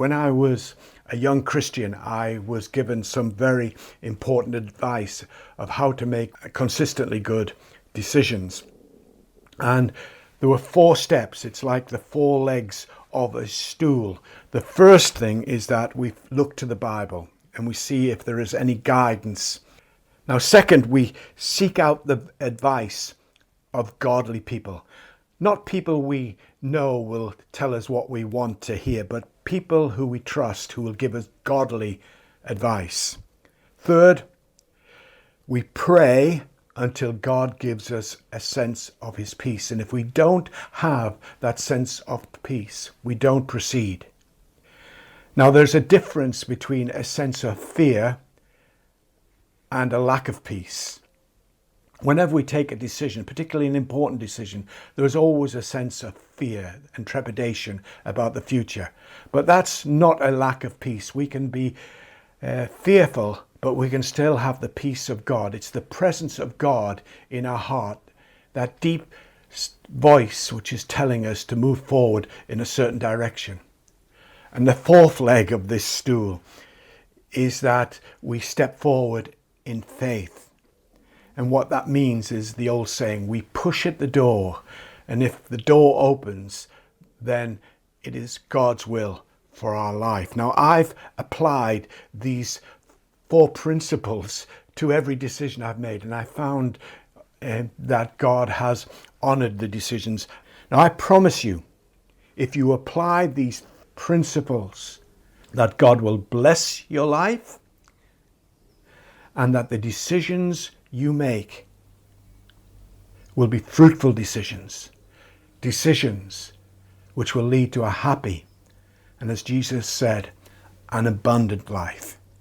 When I was a young Christian, I was given some very important advice of how to make consistently good decisions. And there were 4 steps. It's like the 4 legs of a stool. The first thing is that we look to the Bible and we see if there is any guidance. Now, second, we seek out the advice of godly people. Not people we know will tell us what we want to hear, but people who we trust, who will give us godly advice. Third, we pray until God gives us a sense of his peace. And if we don't have that sense of peace, we don't proceed. Now, there's a difference between a sense of fear and a lack of peace. Whenever we take a decision, particularly an important decision, there is always a sense of fear and trepidation about the future. But that's not a lack of peace. We can be fearful, but we can still have the peace of God. It's the presence of God in our heart, that deep voice which is telling us to move forward in a certain direction. And the 4th leg of this stool is that we step forward in faith. And what that means is the old saying, we push at the door, and if the door opens, then it is God's will for our life. Now, I've applied these 4 principles to every decision I've made, and I found that God has honored the decisions. Now, I promise you, if you apply these principles, that God will bless your life, and that the decisions you make will be fruitful decisions which will lead to a happy, and as Jesus said, an abundant life.